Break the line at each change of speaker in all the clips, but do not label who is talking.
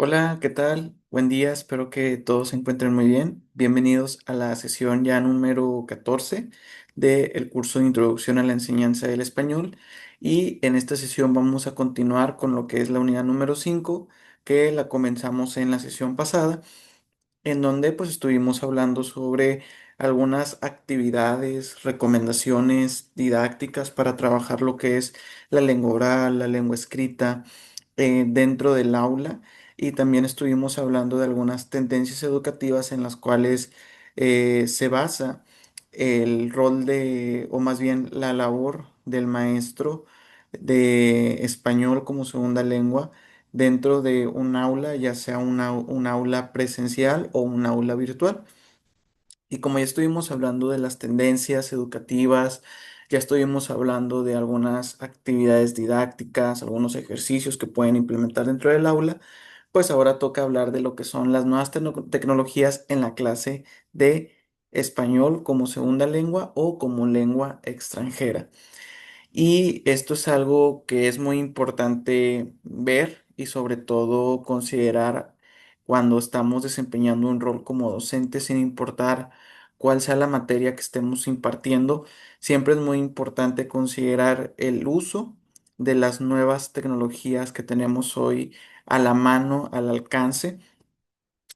Hola, ¿qué tal? Buen día, espero que todos se encuentren muy bien. Bienvenidos a la sesión ya número 14 del curso de Introducción a la Enseñanza del Español. Y en esta sesión vamos a continuar con lo que es la unidad número 5, que la comenzamos en la sesión pasada, en donde pues estuvimos hablando sobre algunas actividades, recomendaciones didácticas para trabajar lo que es la lengua oral, la lengua escrita dentro del aula, y también estuvimos hablando de algunas tendencias educativas en las cuales se basa el rol de, o más bien la labor del maestro de español como segunda lengua dentro de un aula, ya sea un aula presencial o un aula virtual. Y como ya estuvimos hablando de las tendencias educativas, ya estuvimos hablando de algunas actividades didácticas, algunos ejercicios que pueden implementar dentro del aula, pues ahora toca hablar de lo que son las nuevas tecnologías en la clase de español como segunda lengua o como lengua extranjera. Y esto es algo que es muy importante ver y sobre todo considerar cuando estamos desempeñando un rol como docente, sin importar cuál sea la materia que estemos impartiendo. Siempre es muy importante considerar el uso de las nuevas tecnologías que tenemos hoy a la mano, al alcance,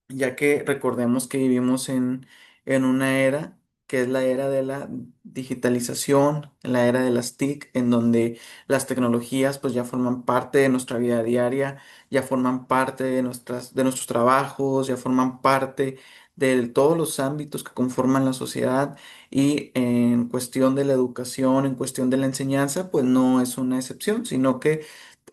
ya que recordemos que vivimos en una era que es la era de la digitalización, la era de las TIC, en donde las tecnologías pues ya forman parte de nuestra vida diaria, ya forman parte de de nuestros trabajos, ya forman parte de todos los ámbitos que conforman la sociedad, y en cuestión de la educación, en cuestión de la enseñanza, pues no es una excepción, sino que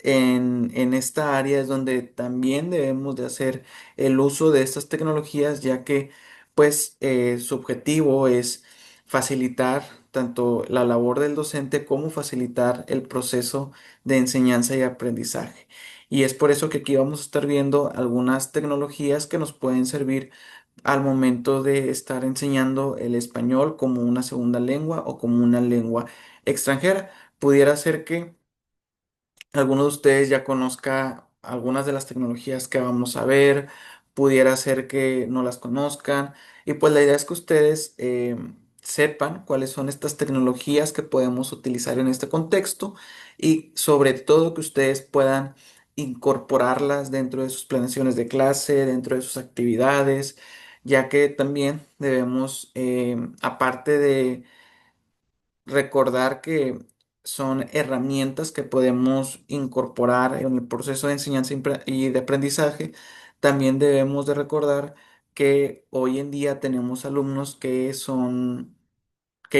en esta área es donde también debemos de hacer el uso de estas tecnologías, ya que pues su objetivo es facilitar tanto la labor del docente como facilitar el proceso de enseñanza y aprendizaje. Y es por eso que aquí vamos a estar viendo algunas tecnologías que nos pueden servir al momento de estar enseñando el español como una segunda lengua o como una lengua extranjera. Pudiera ser que alguno de ustedes ya conozca algunas de las tecnologías que vamos a ver, pudiera ser que no las conozcan, y pues la idea es que ustedes sepan cuáles son estas tecnologías que podemos utilizar en este contexto, y sobre todo que ustedes puedan incorporarlas dentro de sus planeaciones de clase, dentro de sus actividades, ya que también debemos, aparte de recordar que son herramientas que podemos incorporar en el proceso de enseñanza y de aprendizaje. También debemos de recordar que hoy en día tenemos alumnos que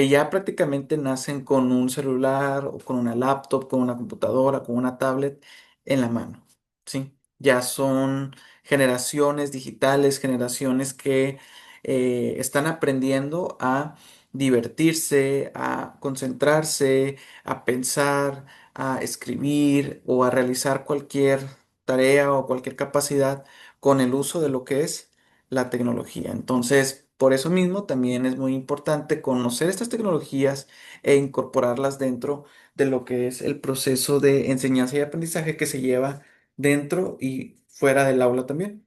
ya prácticamente nacen con un celular o con una laptop, con una computadora, con una tablet en la mano, ¿sí? Ya son generaciones digitales, generaciones que están aprendiendo a divertirse, a concentrarse, a pensar, a escribir o a realizar cualquier tarea o cualquier capacidad con el uso de lo que es la tecnología. Entonces, por eso mismo también es muy importante conocer estas tecnologías e incorporarlas dentro de lo que es el proceso de enseñanza y aprendizaje que se lleva dentro y fuera del aula también.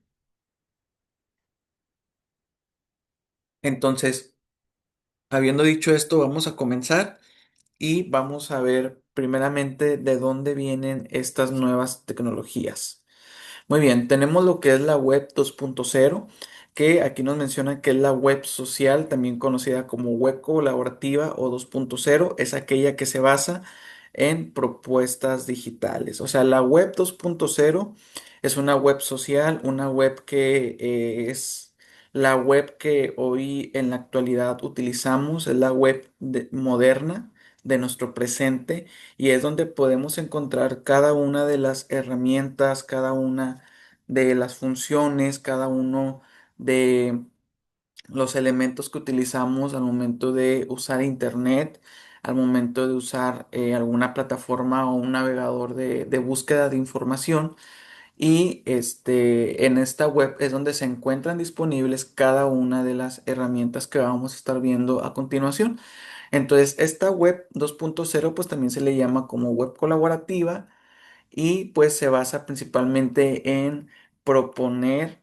Entonces, habiendo dicho esto, vamos a comenzar y vamos a ver primeramente de dónde vienen estas nuevas tecnologías. Muy bien, tenemos lo que es la web 2.0, que aquí nos menciona que es la web social, también conocida como web colaborativa o 2.0, es aquella que se basa en propuestas digitales. O sea, la web 2.0 es una web social, una web que es la web que hoy en la actualidad utilizamos, es la web moderna de nuestro presente, y es donde podemos encontrar cada una de las herramientas, cada una de las funciones, cada uno de los elementos que utilizamos al momento de usar Internet, al momento de usar alguna plataforma o un navegador de búsqueda de información. Y en esta web es donde se encuentran disponibles cada una de las herramientas que vamos a estar viendo a continuación. Entonces, esta web 2.0 pues también se le llama como web colaborativa, y pues se basa principalmente en proponer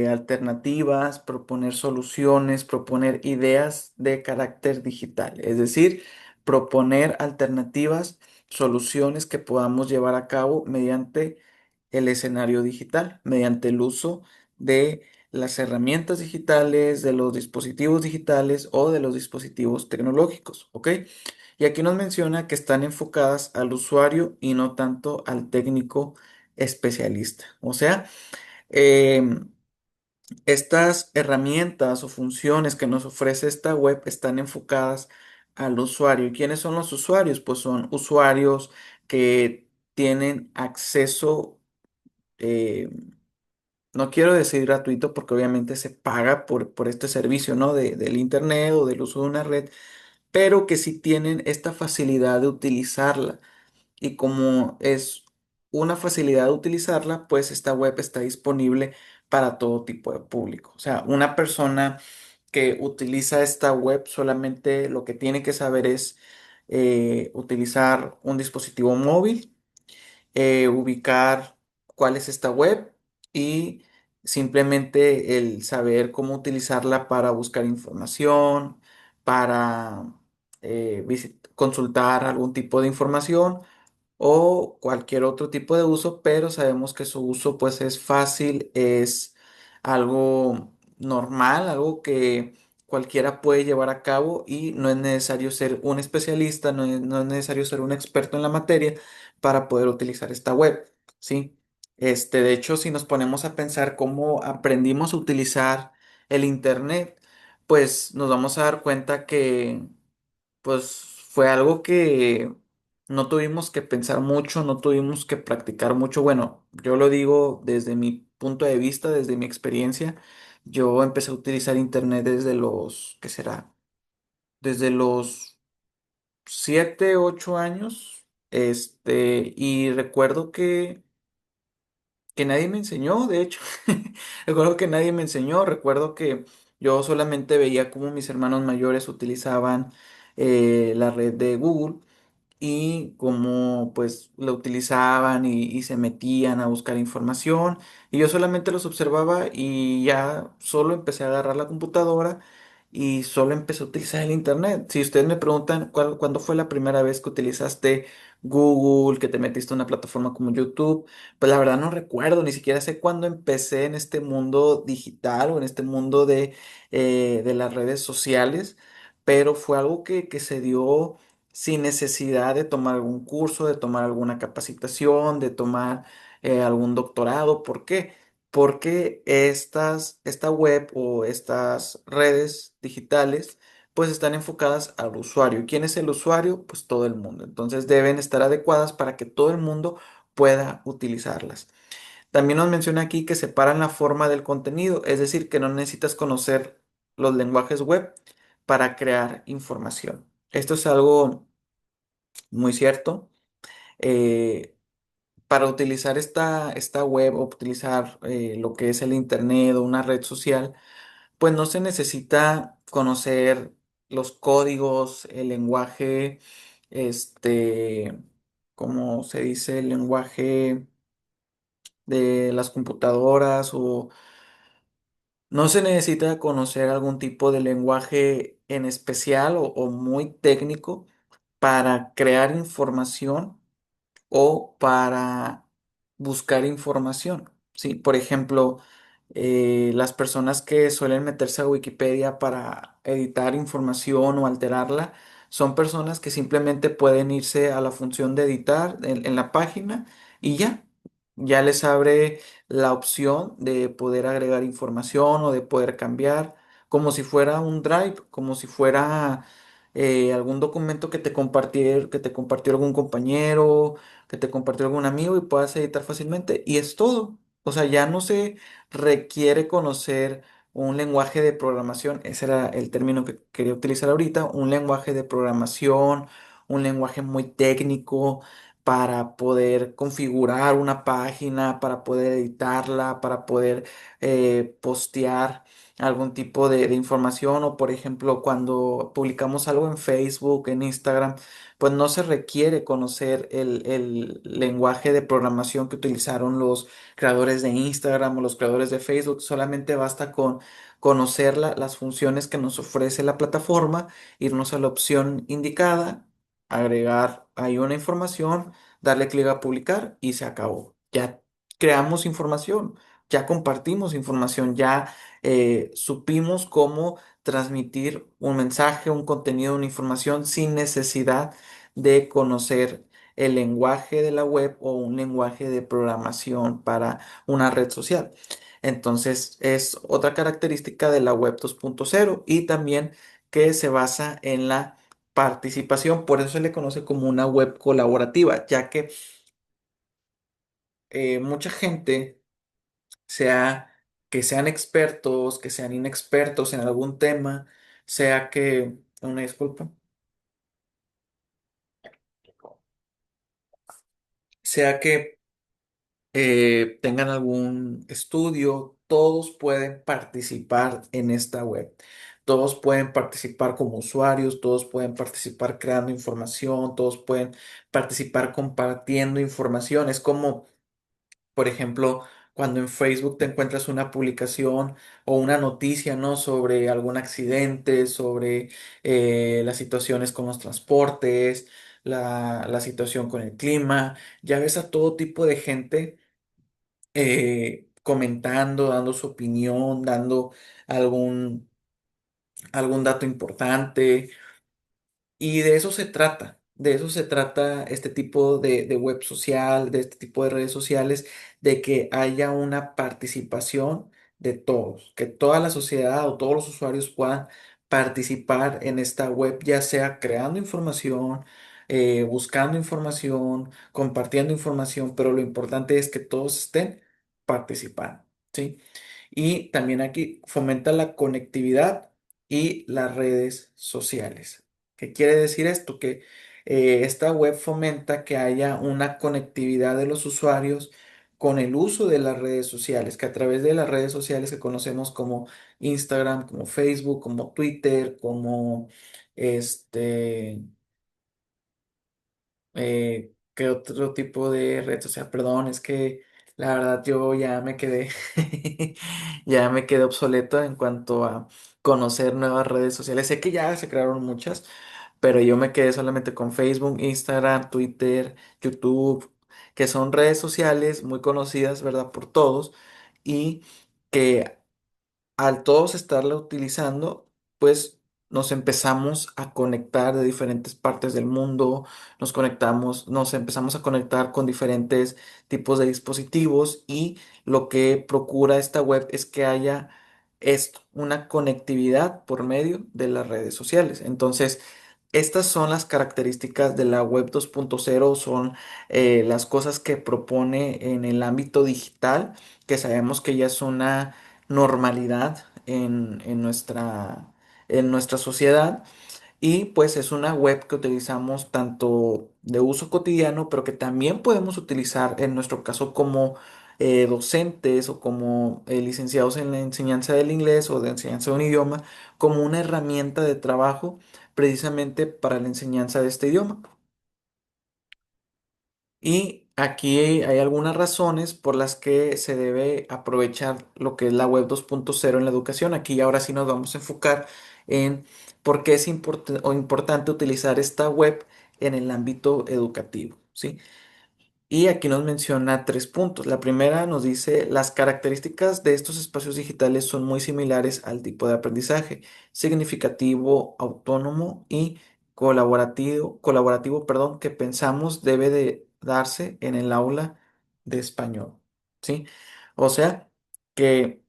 alternativas, proponer soluciones, proponer ideas de carácter digital, es decir, proponer alternativas, soluciones que podamos llevar a cabo mediante el escenario digital, mediante el uso de las herramientas digitales, de los dispositivos digitales o de los dispositivos tecnológicos, ¿ok? Y aquí nos menciona que están enfocadas al usuario y no tanto al técnico especialista. O sea, em, estas herramientas o funciones que nos ofrece esta web están enfocadas al usuario. ¿Y quiénes son los usuarios? Pues son usuarios que tienen acceso, eh, no quiero decir gratuito porque obviamente se paga por este servicio, ¿no? Del internet o del uso de una red, pero que sí tienen esta facilidad de utilizarla. Y como es una facilidad de utilizarla, pues esta web está disponible para todo tipo de público. O sea, una persona que utiliza esta web solamente lo que tiene que saber es utilizar un dispositivo móvil, ubicar cuál es esta web y simplemente el saber cómo utilizarla para buscar información, para consultar algún tipo de información o cualquier otro tipo de uso, pero sabemos que su uso pues es fácil, es algo normal, algo que cualquiera puede llevar a cabo y no es necesario ser un especialista, no es necesario ser un experto en la materia para poder utilizar esta web, ¿sí? De hecho, si nos ponemos a pensar cómo aprendimos a utilizar el Internet, pues nos vamos a dar cuenta que pues fue algo que no tuvimos que pensar mucho, no tuvimos que practicar mucho. Bueno, yo lo digo desde mi punto de vista, desde mi experiencia. Yo empecé a utilizar internet desde los, ¿qué será? Desde los 7, 8 años. Y recuerdo que nadie me enseñó, de hecho. Recuerdo que nadie me enseñó, recuerdo que yo solamente veía cómo mis hermanos mayores utilizaban la red de Google y cómo pues lo utilizaban y se metían a buscar información y yo solamente los observaba y ya solo empecé a agarrar la computadora y solo empecé a utilizar el internet. Si ustedes me preguntan cuándo fue la primera vez que utilizaste Google, que te metiste a una plataforma como YouTube, pues la verdad no recuerdo, ni siquiera sé cuándo empecé en este mundo digital o en este mundo de las redes sociales, pero fue algo que se dio sin necesidad de tomar algún curso, de tomar alguna capacitación, de tomar algún doctorado. ¿Por qué? Porque esta web o estas redes digitales pues están enfocadas al usuario. ¿Quién es el usuario? Pues todo el mundo. Entonces deben estar adecuadas para que todo el mundo pueda utilizarlas. También nos menciona aquí que separan la forma del contenido, es decir, que no necesitas conocer los lenguajes web para crear información. Esto es algo muy cierto. Eh, para utilizar esta web o utilizar lo que es el internet o una red social, pues no se necesita conocer los códigos, el lenguaje, ¿cómo se dice? El lenguaje de las computadoras o no se necesita conocer algún tipo de lenguaje en especial o muy técnico para crear información o para buscar información. Sí, por ejemplo, las personas que suelen meterse a Wikipedia para editar información o alterarla son personas que simplemente pueden irse a la función de editar en la página y ya les abre la opción de poder agregar información o de poder cambiar, como si fuera un drive, como si fuera algún documento que te compartió algún compañero, que te compartió algún amigo y puedas editar fácilmente. Y es todo. O sea, ya no se requiere conocer un lenguaje de programación. Ese era el término que quería utilizar ahorita. Un lenguaje de programación, un lenguaje muy técnico para poder configurar una página, para poder editarla, para poder postear. algún tipo de información o por ejemplo cuando publicamos algo en Facebook, en Instagram, pues no se requiere conocer el lenguaje de programación que utilizaron los creadores de Instagram o los creadores de Facebook, solamente basta con conocer las funciones que nos ofrece la plataforma, irnos a la opción indicada, agregar ahí una información, darle clic a publicar y se acabó. Ya creamos información, ya compartimos información, ya supimos cómo transmitir un mensaje, un contenido, una información sin necesidad de conocer el lenguaje de la web o un lenguaje de programación para una red social. Entonces, es otra característica de la web 2.0 y también que se basa en la participación, por eso se le conoce como una web colaborativa, ya que mucha gente sea que sean expertos, que sean inexpertos en algún tema, sea que, una disculpa, sea que tengan algún estudio, todos pueden participar en esta web. Todos pueden participar como usuarios, todos pueden participar creando información, todos pueden participar compartiendo información. Es como por ejemplo, cuando en Facebook te encuentras una publicación o una noticia, ¿no? Sobre algún accidente, sobre las situaciones con los transportes, la situación con el clima, ya ves a todo tipo de gente comentando, dando su opinión, dando algún, algún dato importante. Y de eso se trata este tipo de web social, de este tipo de redes sociales, de que haya una participación de todos, que toda la sociedad o todos los usuarios puedan participar en esta web, ya sea creando información, buscando información, compartiendo información, pero lo importante es que todos estén participando, ¿sí? Y también aquí fomenta la conectividad y las redes sociales. ¿Qué quiere decir esto? Que esta web fomenta que haya una conectividad de los usuarios con el uso de las redes sociales, que a través de las redes sociales que conocemos como Instagram, como Facebook, como Twitter, como este, ¿qué otro tipo de red social? Perdón, es que la verdad yo ya me quedé, ya me quedé obsoleto en cuanto a conocer nuevas redes sociales. Sé que ya se crearon muchas, pero yo me quedé solamente con Facebook, Instagram, Twitter, YouTube, que son redes sociales muy conocidas, ¿verdad? Por todos y que al todos estarla utilizando, pues nos empezamos a conectar de diferentes partes del mundo, nos empezamos a conectar con diferentes tipos de dispositivos y lo que procura esta web es que haya esto, una conectividad por medio de las redes sociales. Entonces, estas son las características de la web 2.0, son las cosas que propone en el ámbito digital, que sabemos que ya es una normalidad en nuestra sociedad y pues es una web que utilizamos tanto de uso cotidiano, pero que también podemos utilizar en nuestro caso como docentes o como licenciados en la enseñanza del inglés o de enseñanza de un idioma, como una herramienta de trabajo precisamente para la enseñanza de este idioma. Y aquí hay algunas razones por las que se debe aprovechar lo que es la web 2.0 en la educación. Aquí ahora sí nos vamos a enfocar en por qué es importante utilizar esta web en el ámbito educativo, ¿sí? Y aquí nos menciona tres puntos. La primera nos dice, las características de estos espacios digitales son muy similares al tipo de aprendizaje, significativo, autónomo y colaborativo, perdón, que pensamos debe de darse en el aula de español, ¿sí? O sea, que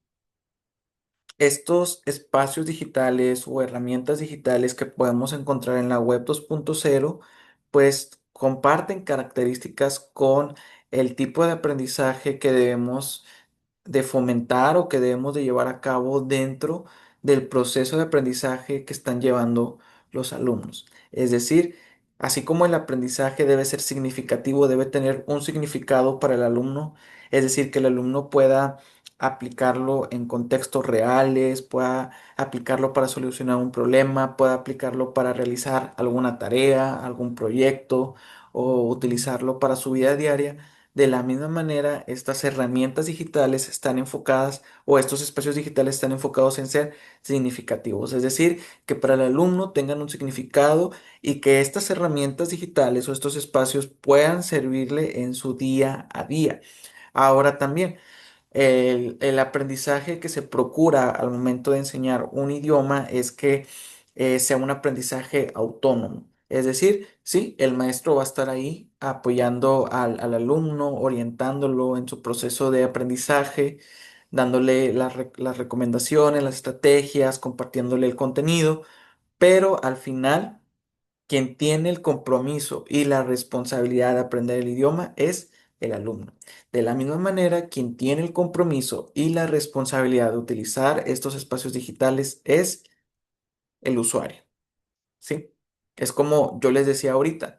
estos espacios digitales o herramientas digitales que podemos encontrar en la web 2.0, pues comparten características con el tipo de aprendizaje que debemos de fomentar o que debemos de llevar a cabo dentro del proceso de aprendizaje que están llevando los alumnos. Es decir, así como el aprendizaje debe ser significativo, debe tener un significado para el alumno, es decir, que el alumno pueda aplicarlo en contextos reales, pueda aplicarlo para solucionar un problema, pueda aplicarlo para realizar alguna tarea, algún proyecto o utilizarlo para su vida diaria. De la misma manera, estas herramientas digitales están enfocadas o estos espacios digitales están enfocados en ser significativos, es decir, que para el alumno tengan un significado y que estas herramientas digitales o estos espacios puedan servirle en su día a día. Ahora también, el aprendizaje que se procura al momento de enseñar un idioma es que sea un aprendizaje autónomo. Es decir, sí, el maestro va a estar ahí apoyando al alumno, orientándolo en su proceso de aprendizaje, dándole las recomendaciones, las estrategias, compartiéndole el contenido, pero al final quien tiene el compromiso y la responsabilidad de aprender el idioma es el alumno. De la misma manera, quien tiene el compromiso y la responsabilidad de utilizar estos espacios digitales es el usuario, ¿sí? Es como yo les decía ahorita.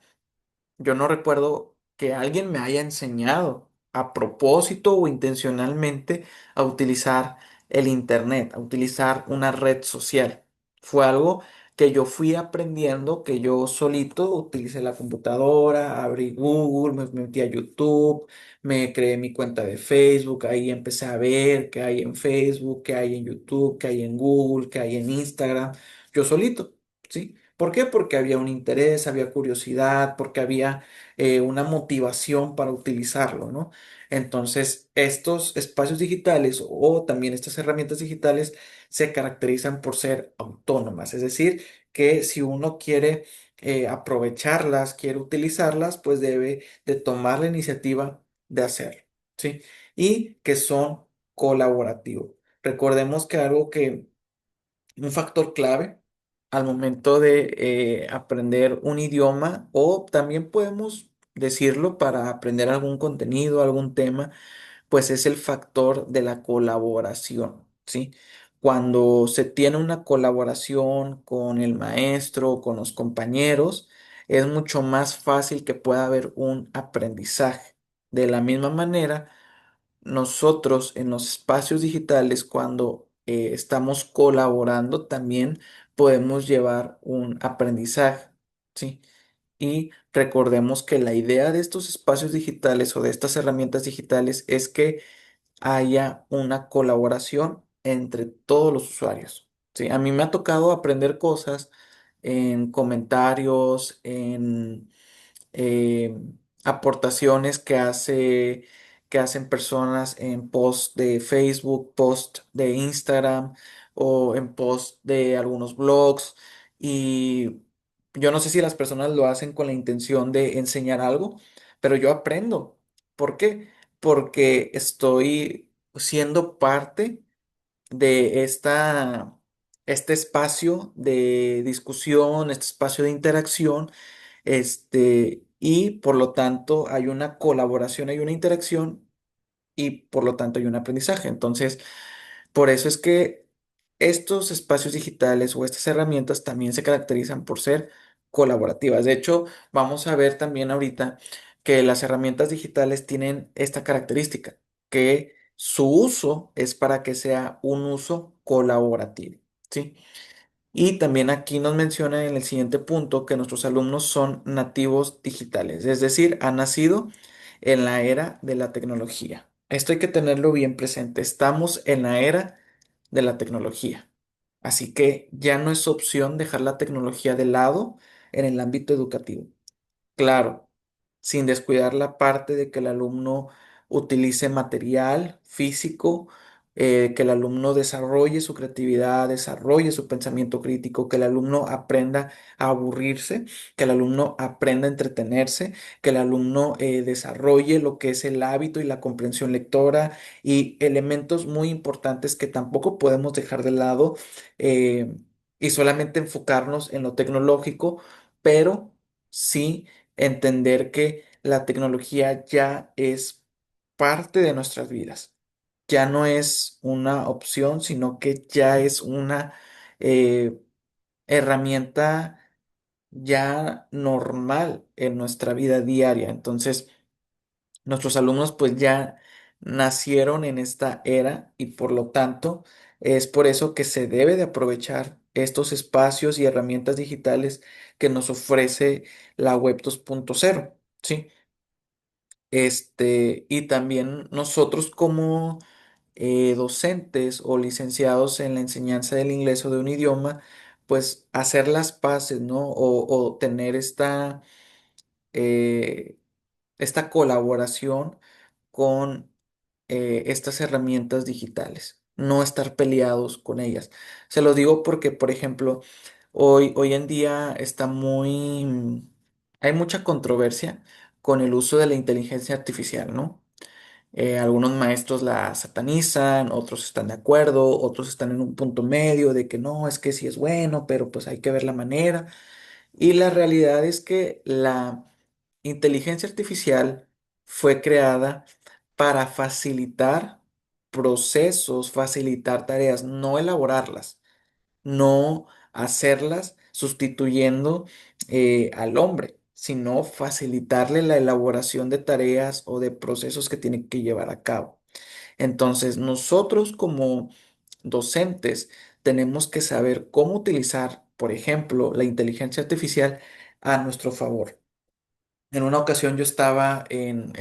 Yo no recuerdo que alguien me haya enseñado a propósito o intencionalmente a utilizar el internet, a utilizar una red social. Fue algo que yo fui aprendiendo, que yo solito utilicé la computadora, abrí Google, me metí a YouTube, me creé mi cuenta de Facebook, ahí empecé a ver qué hay en Facebook, qué hay en YouTube, qué hay en Google, qué hay en Instagram, yo solito, ¿sí? ¿Por qué? Porque había un interés, había curiosidad, porque había una motivación para utilizarlo, ¿no? Entonces, estos espacios digitales o también estas herramientas digitales se caracterizan por ser autónomas, es decir, que si uno quiere aprovecharlas, quiere utilizarlas, pues debe de tomar la iniciativa de hacerlo, ¿sí? Y que son colaborativos. Recordemos que algo que un factor clave al momento de aprender un idioma o también podemos decirlo para aprender algún contenido, algún tema, pues es el factor de la colaboración, ¿sí? Cuando se tiene una colaboración con el maestro, con los compañeros, es mucho más fácil que pueda haber un aprendizaje. De la misma manera, nosotros en los espacios digitales, cuando estamos colaborando, también podemos llevar un aprendizaje, ¿sí? Y recordemos que la idea de estos espacios digitales o de estas herramientas digitales es que haya una colaboración entre todos los usuarios, ¿sí? A mí me ha tocado aprender cosas en comentarios, en eh, aportaciones que hacen personas en post de Facebook, post de Instagram o en post de algunos blogs. Y yo no sé si las personas lo hacen con la intención de enseñar algo, pero yo aprendo. ¿Por qué? Porque estoy siendo parte de este espacio de discusión, este espacio de interacción, y por lo tanto hay una colaboración, hay una interacción y por lo tanto hay un aprendizaje. Entonces, por eso es que estos espacios digitales o estas herramientas también se caracterizan por ser colaborativas. De hecho, vamos a ver también ahorita que las herramientas digitales tienen esta característica, que su uso es para que sea un uso colaborativo, ¿sí? Y también aquí nos menciona en el siguiente punto que nuestros alumnos son nativos digitales, es decir, han nacido en la era de la tecnología. Esto hay que tenerlo bien presente. Estamos en la era de la tecnología. Así que ya no es opción dejar la tecnología de lado en el ámbito educativo. Claro, sin descuidar la parte de que el alumno utilice material físico, que el alumno desarrolle su creatividad, desarrolle su pensamiento crítico, que el alumno aprenda a aburrirse, que el alumno aprenda a entretenerse, que el alumno desarrolle lo que es el hábito y la comprensión lectora y elementos muy importantes que tampoco podemos dejar de lado eh, y solamente enfocarnos en lo tecnológico, pero sí entender que la tecnología ya es parte de nuestras vidas. Ya no es una opción, sino que ya es una eh, herramienta ya normal en nuestra vida diaria. Entonces, nuestros alumnos pues ya nacieron en esta era y por lo tanto es por eso que se debe de aprovechar estos espacios y herramientas digitales que nos ofrece la Web 2.0, ¿sí? Y también nosotros como docentes o licenciados en la enseñanza del inglés o de un idioma, pues hacer las paces, ¿no? O tener eh, esta colaboración con estas herramientas digitales, no estar peleados con ellas. Se lo digo porque, por ejemplo, hoy en día hay mucha controversia con el uso de la inteligencia artificial, ¿no? Algunos maestros la satanizan, otros están de acuerdo, otros están en un punto medio de que no, es que sí es bueno, pero pues hay que ver la manera. Y la realidad es que la inteligencia artificial fue creada para facilitar procesos, facilitar tareas, no elaborarlas, no hacerlas sustituyendo al hombre, sino facilitarle la elaboración de tareas o de procesos que tiene que llevar a cabo. Entonces, nosotros como docentes tenemos que saber cómo utilizar, por ejemplo, la inteligencia artificial a nuestro favor. En una ocasión yo estaba en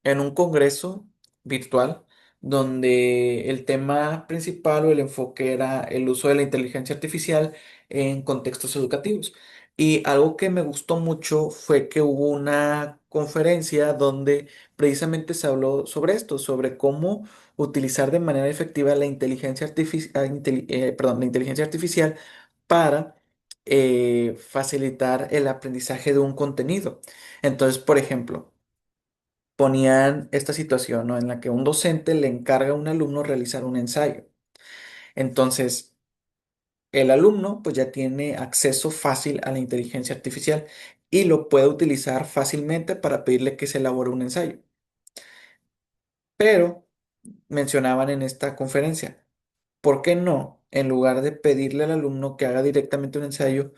en un congreso virtual donde el tema principal o el enfoque era el uso de la inteligencia artificial en contextos educativos. Y algo que me gustó mucho fue que hubo una conferencia donde precisamente se habló sobre esto, sobre cómo utilizar de manera efectiva la la inteligencia artificial para facilitar el aprendizaje de un contenido. Entonces, por ejemplo, ponían esta situación, ¿no? En la que un docente le encarga a un alumno realizar un ensayo. Entonces, el alumno pues ya tiene acceso fácil a la inteligencia artificial y lo puede utilizar fácilmente para pedirle que se elabore un ensayo. Pero mencionaban en esta conferencia, ¿por qué no, en lugar de pedirle al alumno que haga directamente un ensayo,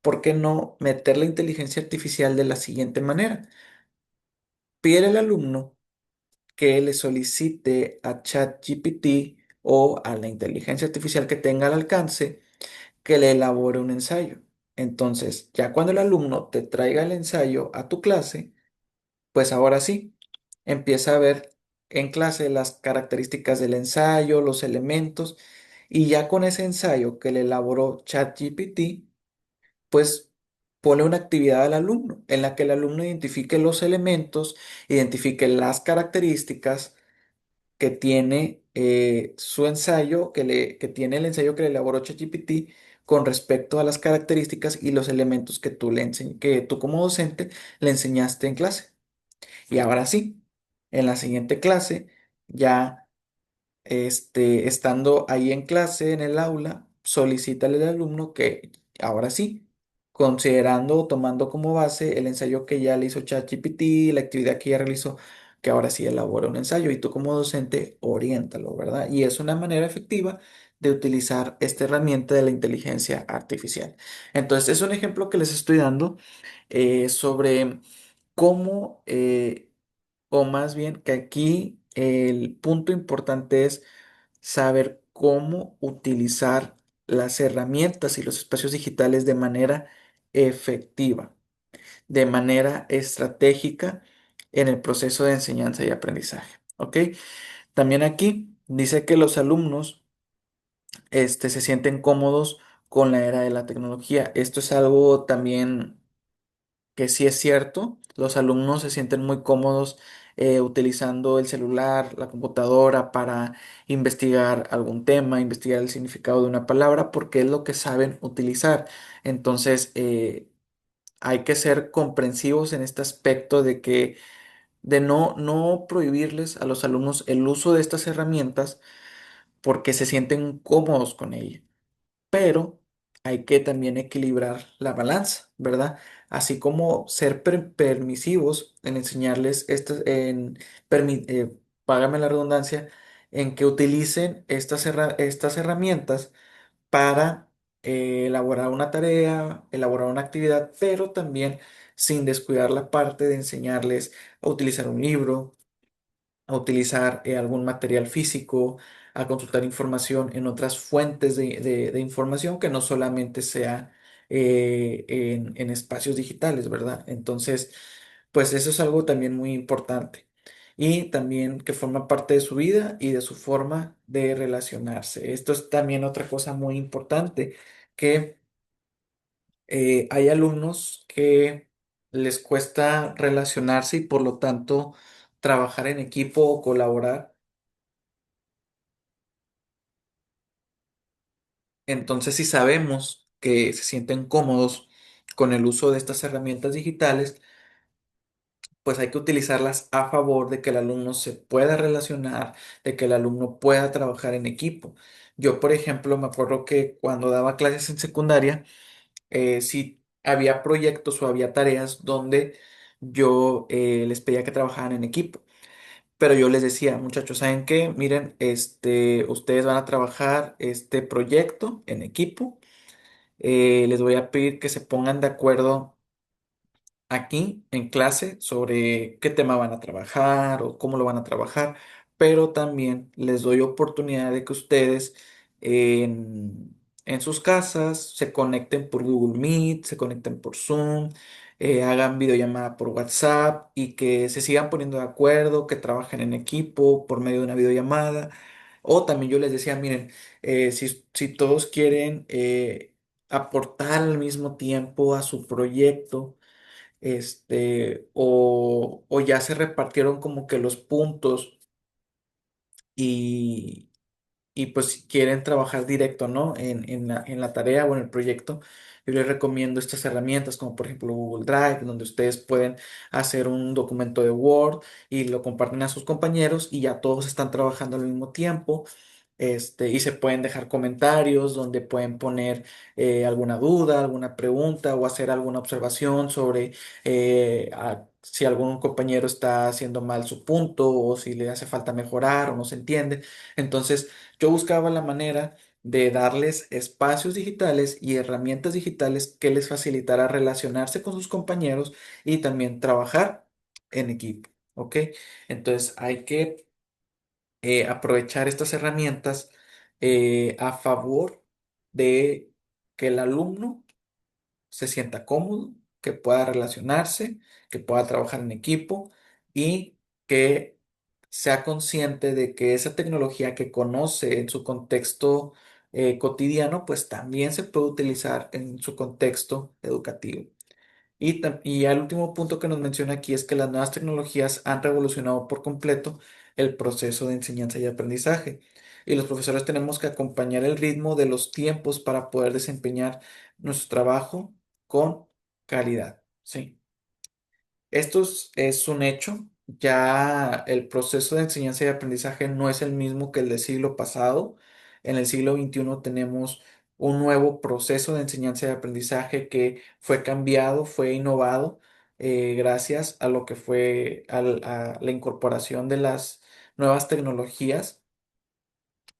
¿por qué no meter la inteligencia artificial de la siguiente manera? Pide al alumno que le solicite a ChatGPT o a la inteligencia artificial que tenga al alcance que le elabore un ensayo. Entonces, ya cuando el alumno te traiga el ensayo a tu clase, pues ahora sí, empieza a ver en clase las características del ensayo, los elementos, y ya con ese ensayo que le elaboró ChatGPT, pues pone una actividad al alumno en la que el alumno identifique los elementos, identifique las características que tiene su ensayo, que tiene el ensayo que le elaboró ChatGPT con respecto a las características y los elementos que que tú como docente le enseñaste en clase. Y ahora sí, en la siguiente clase, ya estando ahí en clase, en el aula, solicítale al alumno que ahora sí, considerando o tomando como base el ensayo que ya le hizo ChatGPT, la actividad que ya realizó, que ahora sí elabora un ensayo y tú como docente, oriéntalo, ¿verdad? Y es una manera efectiva de utilizar esta herramienta de la inteligencia artificial. Entonces, es un ejemplo que les estoy dando sobre cómo, o más bien que aquí el punto importante es saber cómo utilizar las herramientas y los espacios digitales de manera efectiva, de manera estratégica en el proceso de enseñanza y aprendizaje. ¿Ok? También aquí dice que los alumnos se sienten cómodos con la era de la tecnología. Esto es algo también que sí es cierto, los alumnos se sienten muy cómodos utilizando el celular, la computadora para investigar algún tema, investigar el significado de una palabra, porque es lo que saben utilizar. Entonces, hay que ser comprensivos en este aspecto de que de no prohibirles a los alumnos el uso de estas herramientas porque se sienten cómodos con ellas, pero hay que también equilibrar la balanza, ¿verdad? Así como ser permisivos en enseñarles págame la redundancia, en que utilicen estas herramientas para elaborar una tarea, elaborar una actividad, pero también sin descuidar la parte de enseñarles a utilizar un libro, a utilizar algún material físico, a consultar información en otras fuentes de información que no solamente sea en espacios digitales, ¿verdad? Entonces, pues eso es algo también muy importante. Y también que forma parte de su vida y de su forma de relacionarse. Esto es también otra cosa muy importante, que hay alumnos que les cuesta relacionarse y por lo tanto trabajar en equipo o colaborar. Entonces, si sabemos que se sienten cómodos con el uso de estas herramientas digitales, pues hay que utilizarlas a favor de que el alumno se pueda relacionar, de que el alumno pueda trabajar en equipo. Yo, por ejemplo, me acuerdo que cuando daba clases en secundaria, sí había proyectos o había tareas donde yo les pedía que trabajaran en equipo. Pero yo les decía, muchachos, ¿saben qué? Miren, ustedes van a trabajar este proyecto en equipo. Les voy a pedir que se pongan de acuerdo aquí en clase sobre qué tema van a trabajar o cómo lo van a trabajar, pero también les doy oportunidad de que ustedes en sus casas se conecten por Google Meet, se conecten por Zoom, hagan videollamada por WhatsApp y que se sigan poniendo de acuerdo, que trabajen en equipo por medio de una videollamada. O también yo les decía, miren, si todos quieren aportar al mismo tiempo a su proyecto, o ya se repartieron como que los puntos y, y pues si quieren trabajar directo, ¿no? En la tarea o en el proyecto, yo les recomiendo estas herramientas como por ejemplo Google Drive, donde ustedes pueden hacer un documento de Word y lo comparten a sus compañeros y ya todos están trabajando al mismo tiempo. Y se pueden dejar comentarios donde pueden poner alguna duda, alguna pregunta o hacer alguna observación sobre si algún compañero está haciendo mal su punto o si le hace falta mejorar o no se entiende. Entonces, yo buscaba la manera de darles espacios digitales y herramientas digitales que les facilitara relacionarse con sus compañeros y también trabajar en equipo. ¿Ok? Entonces, hay que aprovechar estas herramientas a favor de que el alumno se sienta cómodo, que pueda relacionarse, que pueda trabajar en equipo y que sea consciente de que esa tecnología que conoce en su contexto cotidiano, pues también se puede utilizar en su contexto educativo. Y el último punto que nos menciona aquí es que las nuevas tecnologías han revolucionado por completo el proceso de enseñanza y aprendizaje. Y los profesores tenemos que acompañar el ritmo de los tiempos para poder desempeñar nuestro trabajo con calidad. Sí. Es un hecho. Ya el proceso de enseñanza y aprendizaje no es el mismo que el del siglo pasado. En el siglo XXI tenemos un nuevo proceso de enseñanza y aprendizaje que fue cambiado, fue innovado gracias a lo que fue a la incorporación de las nuevas tecnologías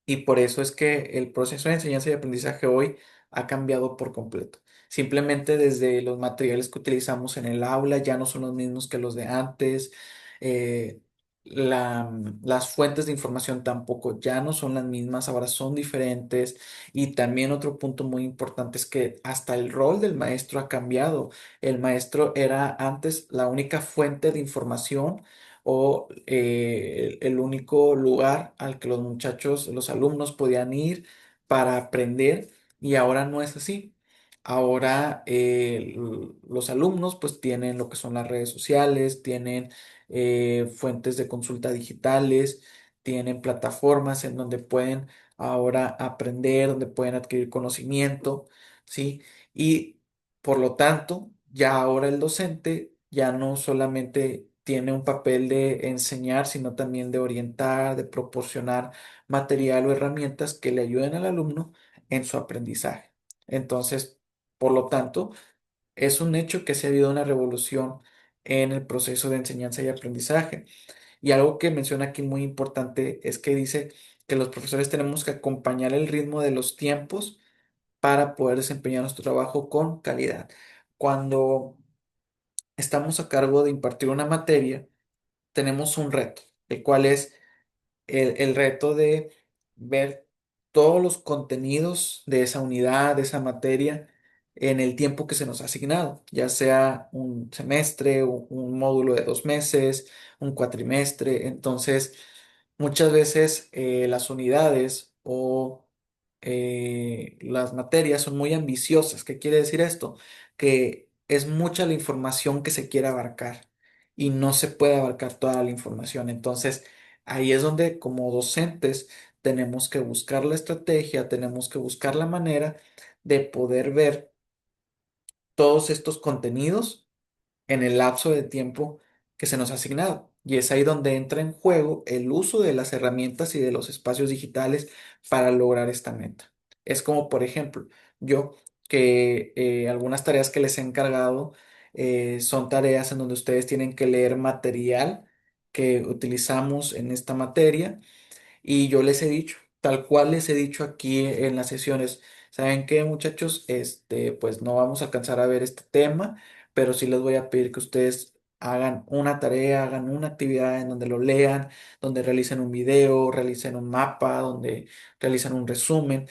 y por eso es que el proceso de enseñanza y aprendizaje hoy ha cambiado por completo. Simplemente desde los materiales que utilizamos en el aula ya no son los mismos que los de antes. eh, las fuentes de información tampoco ya no son las mismas, ahora son diferentes. Y también otro punto muy importante es que hasta el rol del maestro ha cambiado. El maestro era antes la única fuente de información o el único lugar al que los muchachos, los alumnos podían ir para aprender y ahora no es así. Ahora los alumnos pues tienen lo que son las redes sociales, tienen fuentes de consulta digitales, tienen plataformas en donde pueden ahora aprender, donde pueden adquirir conocimiento, ¿sí? Y por lo tanto, ya ahora el docente ya no solamente tiene un papel de enseñar, sino también de orientar, de proporcionar material o herramientas que le ayuden al alumno en su aprendizaje. Entonces, por lo tanto, es un hecho que se ha habido una revolución en el proceso de enseñanza y aprendizaje. Y algo que menciona aquí muy importante es que dice que los profesores tenemos que acompañar el ritmo de los tiempos para poder desempeñar nuestro trabajo con calidad. Cuando estamos a cargo de impartir una materia, tenemos un reto, el cual es el reto de ver todos los contenidos de esa unidad, de esa materia, en el tiempo que se nos ha asignado, ya sea un semestre, un módulo de 2 meses, un cuatrimestre. Entonces, muchas veces las unidades o las materias son muy ambiciosas. ¿Qué quiere decir esto? Que es mucha la información que se quiere abarcar y no se puede abarcar toda la información. Entonces, ahí es donde como docentes tenemos que buscar la estrategia, tenemos que buscar la manera de poder ver todos estos contenidos en el lapso de tiempo que se nos ha asignado. Y es ahí donde entra en juego el uso de las herramientas y de los espacios digitales para lograr esta meta. Es como, por ejemplo, yo que algunas tareas que les he encargado son tareas en donde ustedes tienen que leer material que utilizamos en esta materia y yo les he dicho, tal cual les he dicho aquí en las sesiones, ¿saben qué, muchachos? Pues no vamos a alcanzar a ver este tema, pero sí les voy a pedir que ustedes hagan una tarea, hagan una actividad en donde lo lean, donde realicen un video, realicen un mapa, donde realicen un resumen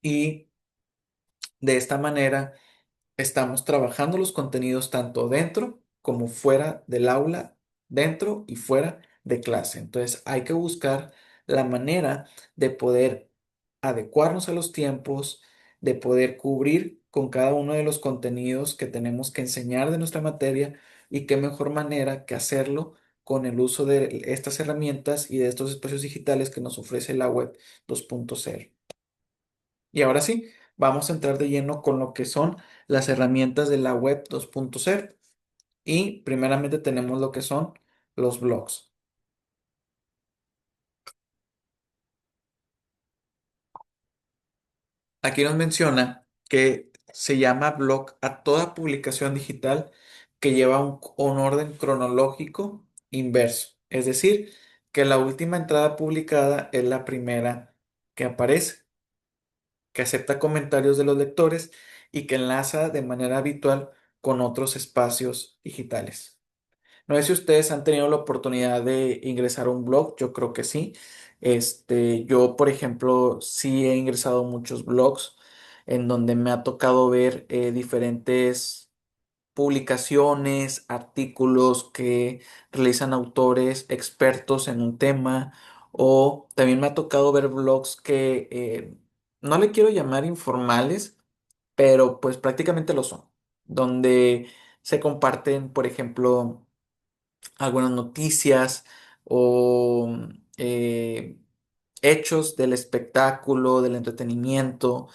y de esta manera estamos trabajando los contenidos tanto dentro como fuera del aula, dentro y fuera de clase. Entonces hay que buscar la manera de poder adecuarnos a los tiempos, de poder cubrir con cada uno de los contenidos que tenemos que enseñar de nuestra materia y qué mejor manera que hacerlo con el uso de estas herramientas y de estos espacios digitales que nos ofrece la web 2.0. Y ahora sí, vamos a entrar de lleno con lo que son las herramientas de la web 2.0. Y primeramente tenemos lo que son los blogs. Aquí nos menciona que se llama blog a toda publicación digital que lleva un orden cronológico inverso. Es decir, que la última entrada publicada es la primera que aparece, que acepta comentarios de los lectores y que enlaza de manera habitual con otros espacios digitales. No sé si ustedes han tenido la oportunidad de ingresar a un blog, yo creo que sí. Yo, por ejemplo, sí he ingresado a muchos blogs en donde me ha tocado ver diferentes publicaciones, artículos que realizan autores expertos en un tema, o también me ha tocado ver blogs que no le quiero llamar informales, pero pues prácticamente lo son, donde se comparten, por ejemplo, algunas noticias o hechos del espectáculo, del entretenimiento,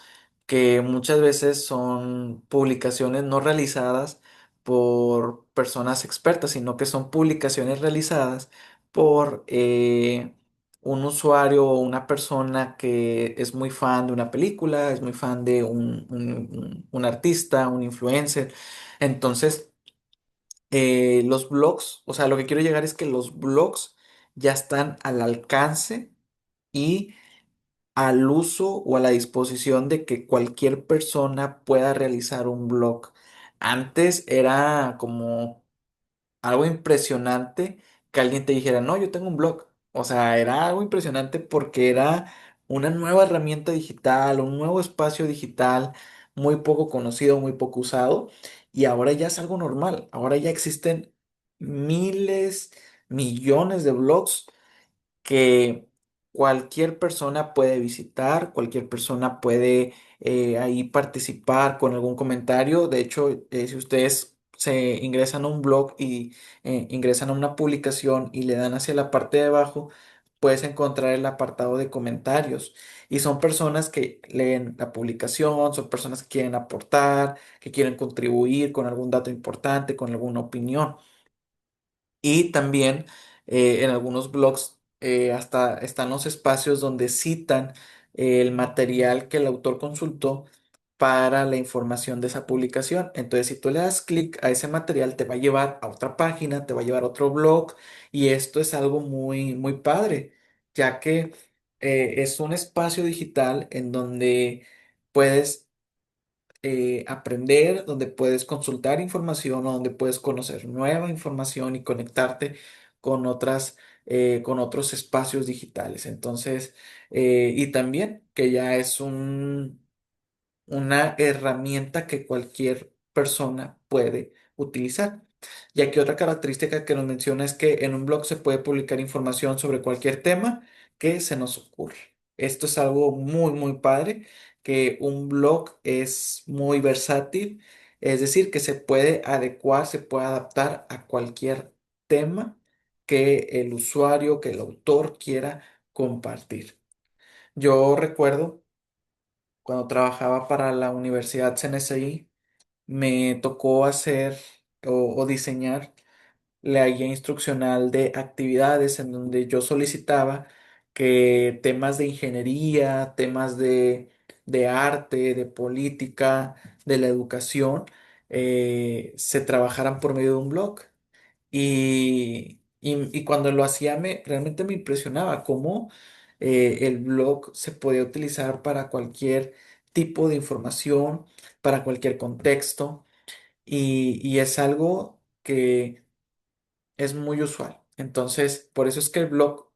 que muchas veces son publicaciones no realizadas por personas expertas, sino que son publicaciones realizadas por un usuario o una persona que es muy fan de una película, es muy fan de un artista, un influencer. Entonces, los blogs, o sea, lo que quiero llegar es que los blogs ya están al alcance y al uso o a la disposición de que cualquier persona pueda realizar un blog. Antes era como algo impresionante que alguien te dijera, no, yo tengo un blog. O sea, era algo impresionante porque era una nueva herramienta digital, un nuevo espacio digital muy poco conocido, muy poco usado. Y ahora ya es algo normal. Ahora ya existen miles, millones de blogs que cualquier persona puede visitar, cualquier persona puede ahí participar con algún comentario. De hecho, si ustedes se ingresan a un blog y ingresan a una publicación y le dan hacia la parte de abajo, puedes encontrar el apartado de comentarios. Y son personas que leen la publicación, son personas que quieren aportar, que quieren contribuir con algún dato importante, con alguna opinión. Y también en algunos blogs hasta están los espacios donde citan el material que el autor consultó para la información de esa publicación. Entonces, si tú le das clic a ese material, te va a llevar a otra página, te va a llevar a otro blog y esto es algo muy, muy padre, ya que es un espacio digital en donde puedes aprender, donde puedes consultar información, o donde puedes conocer nueva información y conectarte con con otros espacios digitales. Entonces, y también que ya es una herramienta que cualquier persona puede utilizar. Y aquí otra característica que nos menciona es que en un blog se puede publicar información sobre cualquier tema que se nos ocurra. Esto es algo muy padre, que un blog es muy versátil, es decir, que se puede adecuar, se puede adaptar a cualquier tema que el usuario, que el autor quiera compartir. Yo recuerdo cuando trabajaba para la Universidad CNSI, me tocó hacer o diseñar la guía instruccional de actividades en donde yo solicitaba que temas de ingeniería, temas de arte, de política, de la educación, se trabajaran por medio de un blog. Y cuando lo hacía, realmente me impresionaba cómo el blog se podía utilizar para cualquier tipo de información, para cualquier contexto, y es algo que es muy usual. Entonces, por eso es que el blog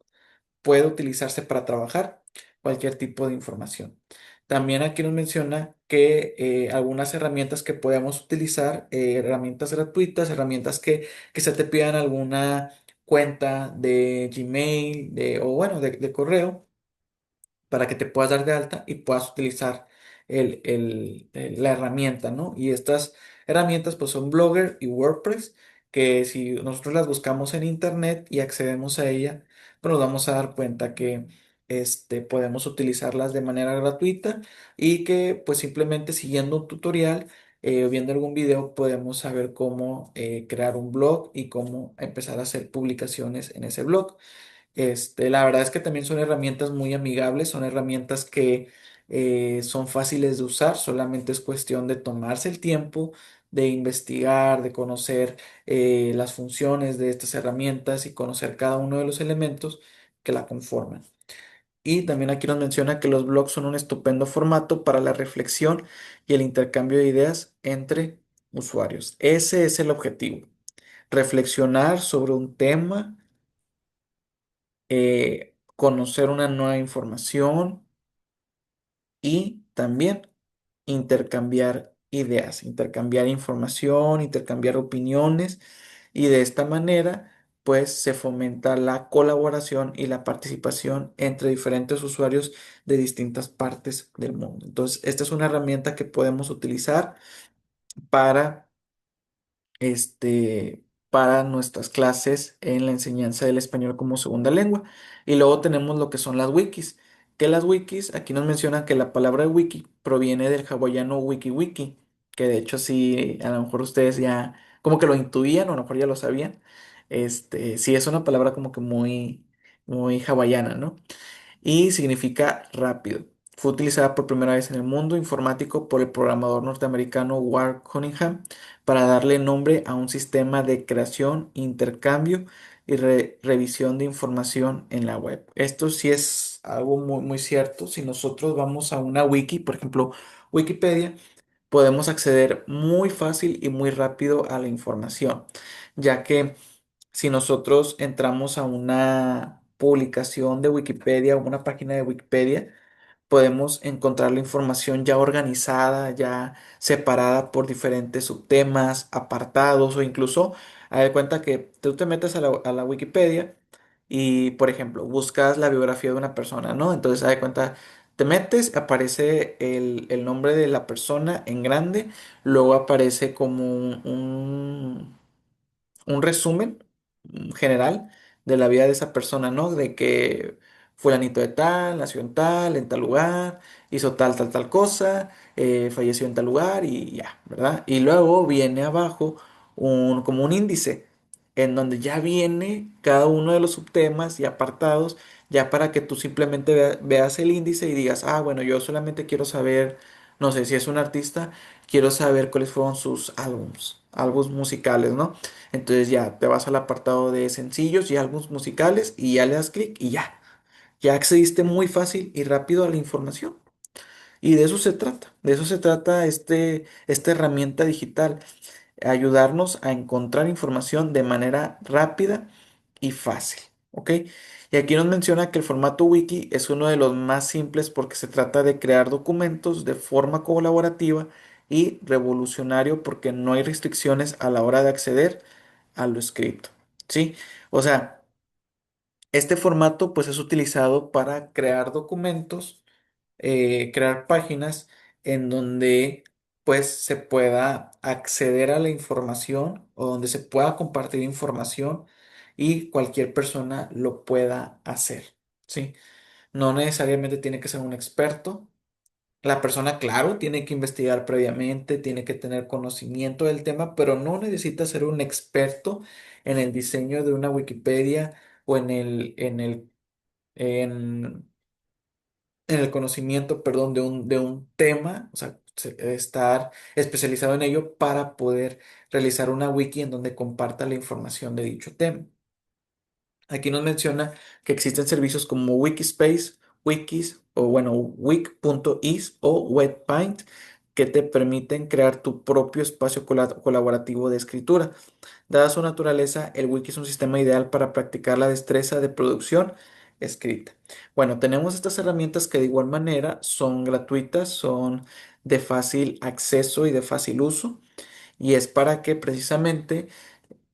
puede utilizarse para trabajar cualquier tipo de información. También aquí nos menciona que algunas herramientas que podemos utilizar, herramientas gratuitas, herramientas que se te pidan alguna cuenta de Gmail o bueno, de correo para que te puedas dar de alta y puedas utilizar la herramienta, ¿no? Y estas herramientas pues son Blogger y WordPress, que si nosotros las buscamos en internet y accedemos a ella, pues nos vamos a dar cuenta que podemos utilizarlas de manera gratuita y que pues simplemente siguiendo un tutorial o viendo algún video podemos saber cómo crear un blog y cómo empezar a hacer publicaciones en ese blog. La verdad es que también son herramientas muy amigables, son herramientas que son fáciles de usar, solamente es cuestión de tomarse el tiempo, de investigar, de conocer las funciones de estas herramientas y conocer cada uno de los elementos que la conforman. Y también aquí nos menciona que los blogs son un estupendo formato para la reflexión y el intercambio de ideas entre usuarios. Ese es el objetivo, reflexionar sobre un tema, conocer una nueva información y también intercambiar ideas, intercambiar información, intercambiar opiniones, y de esta manera pues se fomenta la colaboración y la participación entre diferentes usuarios de distintas partes del mundo. Entonces, esta es una herramienta que podemos utilizar para para nuestras clases en la enseñanza del español como segunda lengua. Y luego tenemos lo que son las wikis, que las wikis, aquí nos mencionan que la palabra wiki proviene del hawaiano wiki, que de hecho sí, a lo mejor ustedes ya como que lo intuían o a lo mejor ya lo sabían. Sí es una palabra como que muy hawaiana, ¿no? Y significa rápido. Fue utilizada por primera vez en el mundo informático por el programador norteamericano Ward Cunningham para darle nombre a un sistema de creación, intercambio y revisión de información en la web. Esto sí es algo muy cierto. Si nosotros vamos a una wiki, por ejemplo, Wikipedia, podemos acceder muy fácil y muy rápido a la información, ya que si nosotros entramos a una publicación de Wikipedia o una página de Wikipedia, podemos encontrar la información ya organizada, ya separada por diferentes subtemas, apartados, o incluso, haz de cuenta que tú te metes a a la Wikipedia y, por ejemplo, buscas la biografía de una persona, ¿no? Entonces, haz de cuenta, te metes, aparece el nombre de la persona en grande, luego aparece como un resumen general de la vida de esa persona, ¿no? De que fulanito de tal, nació en tal lugar, hizo tal cosa, falleció en tal lugar y ya, ¿verdad? Y luego viene abajo como un índice en donde ya viene cada uno de los subtemas y apartados, ya para que tú simplemente veas el índice y digas, ah, bueno, yo solamente quiero saber, no sé, si es un artista, quiero saber cuáles fueron sus álbums musicales, ¿no? Entonces ya te vas al apartado de sencillos y álbumes musicales y ya le das clic y ya accediste muy fácil y rápido a la información. Y de eso se trata esta herramienta digital, ayudarnos a encontrar información de manera rápida y fácil, ¿ok? Y aquí nos menciona que el formato wiki es uno de los más simples porque se trata de crear documentos de forma colaborativa y revolucionario porque no hay restricciones a la hora de acceder a lo escrito, ¿sí? O sea, este formato pues es utilizado para crear documentos, crear páginas en donde pues se pueda acceder a la información o donde se pueda compartir información y cualquier persona lo pueda hacer, ¿sí? No necesariamente tiene que ser un experto. La persona, claro, tiene que investigar previamente, tiene que tener conocimiento del tema, pero no necesita ser un experto en el diseño de una Wikipedia o en, en el conocimiento, perdón, de un tema, o sea, estar especializado en ello para poder realizar una wiki en donde comparta la información de dicho tema. Aquí nos menciona que existen servicios como Wikispace, Wikis o bueno, wik.is o Webpaint que te permiten crear tu propio espacio colaborativo de escritura. Dada su naturaleza, el wiki es un sistema ideal para practicar la destreza de producción escrita. Bueno, tenemos estas herramientas que de igual manera son gratuitas, son de fácil acceso y de fácil uso, y es para que precisamente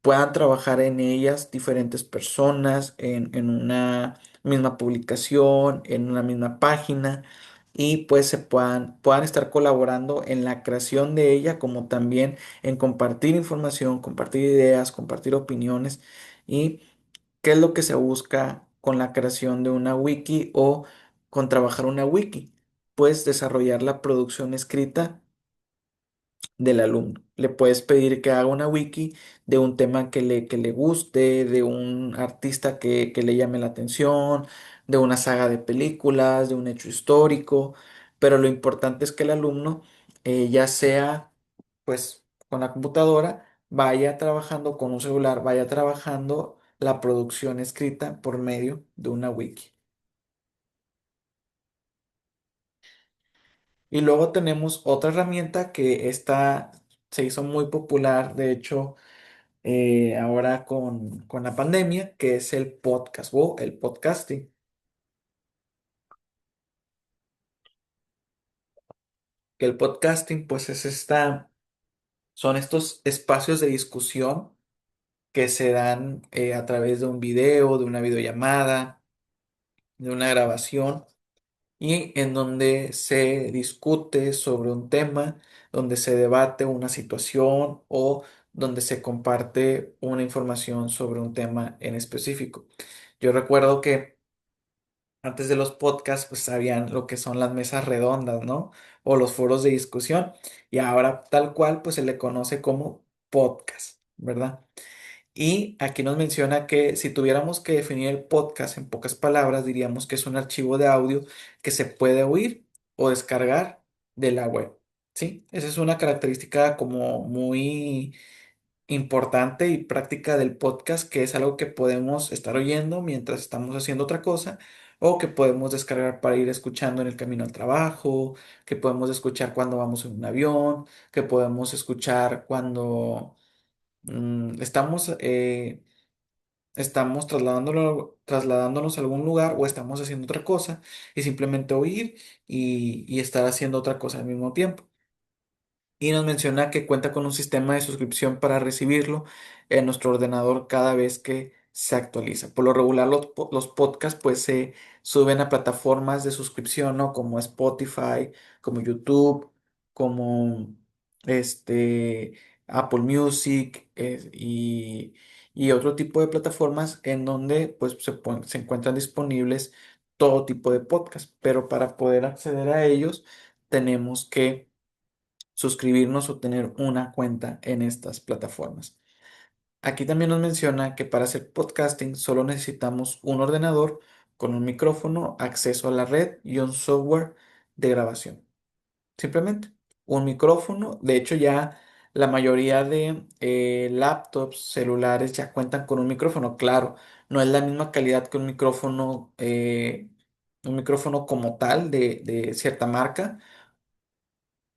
puedan trabajar en ellas diferentes personas en una misma publicación, en una misma página y pues puedan estar colaborando en la creación de ella como también en compartir información, compartir ideas, compartir opiniones y qué es lo que se busca con la creación de una wiki o con trabajar una wiki, pues desarrollar la producción escrita del alumno. Le puedes pedir que haga una wiki de un tema que le guste, de un artista que le llame la atención, de una saga de películas, de un hecho histórico, pero lo importante es que el alumno, ya sea pues con la computadora, vaya trabajando con un celular, vaya trabajando la producción escrita por medio de una wiki. Y luego tenemos otra herramienta que esta se hizo muy popular, de hecho, ahora con la pandemia, que es el podcast o el podcasting. Que el podcasting, pues son estos espacios de discusión que se dan a través de un video, de una videollamada, de una grabación, y en donde se discute sobre un tema, donde se debate una situación o donde se comparte una información sobre un tema en específico. Yo recuerdo que antes de los podcasts, pues sabían lo que son las mesas redondas, ¿no? O los foros de discusión. Y ahora tal cual, pues se le conoce como podcast, ¿verdad? Y aquí nos menciona que si tuviéramos que definir el podcast en pocas palabras, diríamos que es un archivo de audio que se puede oír o descargar de la web, ¿sí? Esa es una característica como muy importante y práctica del podcast, que es algo que podemos estar oyendo mientras estamos haciendo otra cosa o que podemos descargar para ir escuchando en el camino al trabajo, que podemos escuchar cuando vamos en un avión, que podemos escuchar cuando estamos trasladándonos a algún lugar o estamos haciendo otra cosa y simplemente oír y estar haciendo otra cosa al mismo tiempo. Y nos menciona que cuenta con un sistema de suscripción para recibirlo en nuestro ordenador cada vez que se actualiza. Por lo regular, los podcasts pues se suben a plataformas de suscripción, ¿no? Como Spotify, como YouTube, como este, Apple Music, y otro tipo de plataformas en donde pues se encuentran disponibles todo tipo de podcasts. Pero para poder acceder a ellos tenemos que suscribirnos o tener una cuenta en estas plataformas. Aquí también nos menciona que para hacer podcasting solo necesitamos un ordenador con un micrófono, acceso a la red y un software de grabación. Simplemente un micrófono. De hecho, ya la mayoría de laptops, celulares ya cuentan con un micrófono. Claro, no es la misma calidad que un micrófono como tal de cierta marca,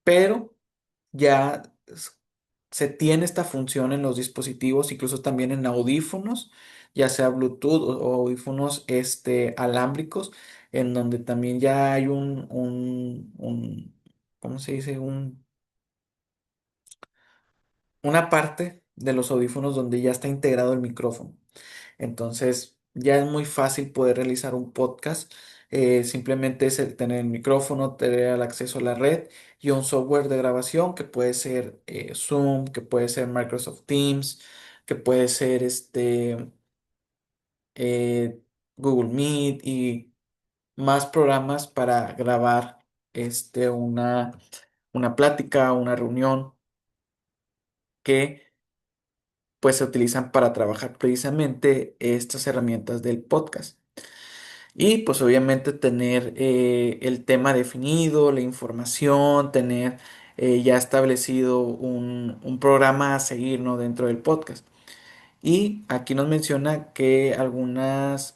pero ya se tiene esta función en los dispositivos, incluso también en audífonos, ya sea Bluetooth o audífonos alámbricos, en donde también ya hay ¿cómo se dice? Una parte de los audífonos donde ya está integrado el micrófono. Entonces, ya es muy fácil poder realizar un podcast. Simplemente es el tener el micrófono, tener el acceso a la red y un software de grabación que puede ser Zoom, que puede ser Microsoft Teams, que puede ser eh, Google Meet y más programas para grabar una plática, una reunión que pues se utilizan para trabajar precisamente estas herramientas del podcast. Y pues obviamente tener el tema definido, la información, tener ya establecido un programa a seguir, ¿no? Dentro del podcast. Y aquí nos menciona que algunas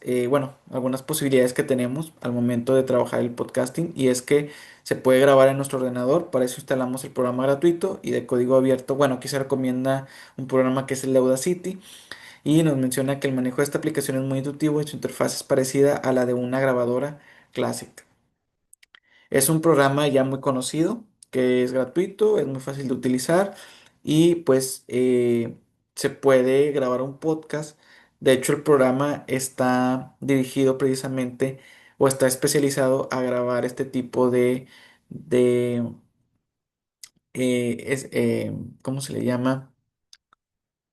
posibilidades que tenemos al momento de trabajar el podcasting y es que se puede grabar en nuestro ordenador, para eso instalamos el programa gratuito y de código abierto. Bueno, aquí se recomienda un programa que es el de Audacity y nos menciona que el manejo de esta aplicación es muy intuitivo y su interfaz es parecida a la de una grabadora clásica. Es un programa ya muy conocido, que es gratuito, es muy fácil de utilizar y pues se puede grabar un podcast. De hecho, el programa está dirigido precisamente o está especializado a grabar este tipo de ¿cómo se le llama?